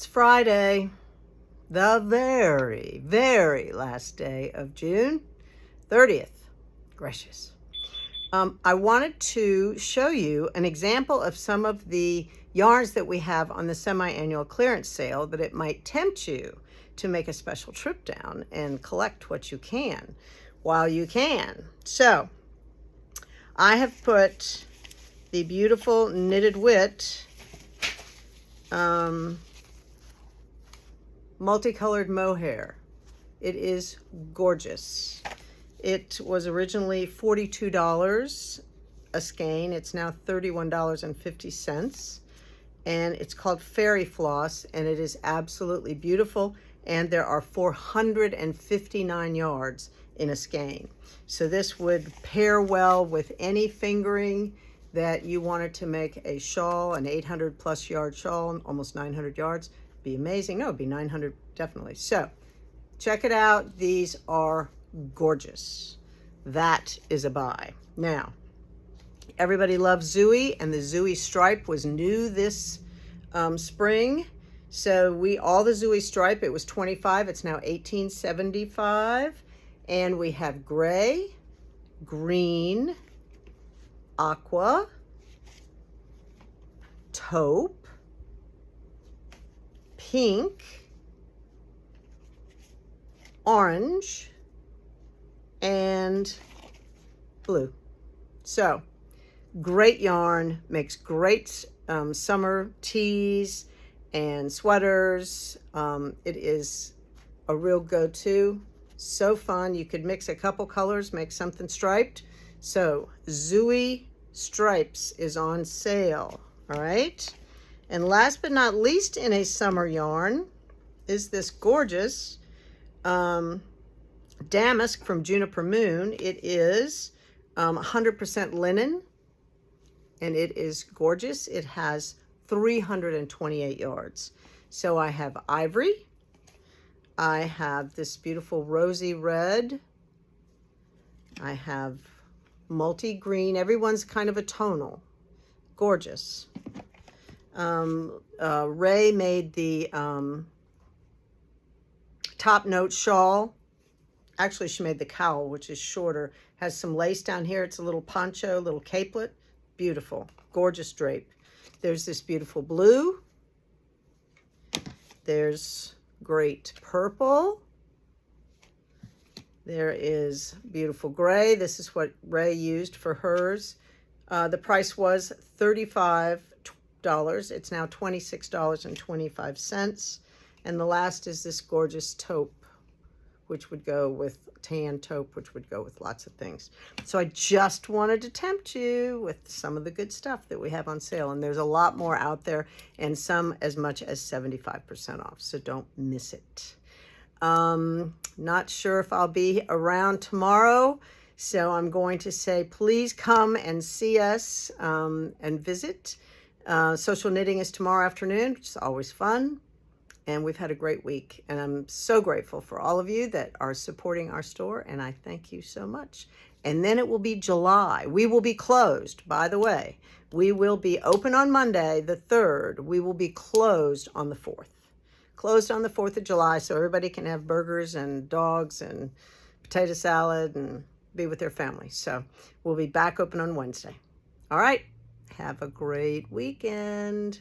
Friday, the very, very last day of June, 30th. Gracious. I wanted to show you an example of some of the yarns that we have on the semi-annual clearance sale that it might tempt you to make a special trip down and collect what you can while you can. So I have put the beautiful Knitted Wit multicolored mohair. It is gorgeous. It was originally $42 a skein. It's now $31.50. And it's called Fairy Floss, and it is absolutely beautiful. And there are 459 yards in a skein. So this would pair well with any fingering that you wanted to make a shawl, an 800 plus yard shawl, almost 900 yards. Be amazing. No, it'd be 900 definitely. So check it out. These are gorgeous. That is a buy. Now, everybody loves Zooey, and the Zooey stripe was new this spring. So all the Zooey stripe, it was $25. It's now $18.75. And we have gray, green, aqua, taupe, pink, orange, and blue. So great yarn, makes great summer tees and sweaters. It is a real go-to. So fun. You could mix a couple colors, make something striped. So Zooey Stripes is on sale. All right. And last but not least in a summer yarn is this gorgeous damask from Juniper Moon. It is 100% linen, and it is gorgeous. It has 328 yards. So I have ivory. I have this beautiful rosy red. I have multi-green. Everyone's kind of a tonal. Gorgeous. Ray made the top note shawl. Actually, she made the cowl, which is shorter. Has some lace down here. It's a little poncho, little capelet. Beautiful. Gorgeous drape. There's this beautiful blue. There's great purple. There is beautiful gray. This is what Ray used for hers. The price was $35. It's now $26.25. And the last is this gorgeous taupe, which would go with tan taupe, which would go with lots of things. So I just wanted to tempt you with some of the good stuff that we have on sale. And there's a lot more out there, and some as much as 75% off. So don't miss it. Not sure if I'll be around tomorrow. So I'm going to say, please come and see us and visit. Social knitting is tomorrow afternoon, which is always fun. And we've had a great week. And I'm so grateful for all of you that are supporting our store. And I thank you so much. And then it will be July. We will be closed, by the way. We will be open on Monday, the 3rd. We will be closed on the 4th. Closed on the 4th of July so everybody can have burgers and dogs and potato salad and be with their family. So we'll be back open on Wednesday. All right. Have a great weekend.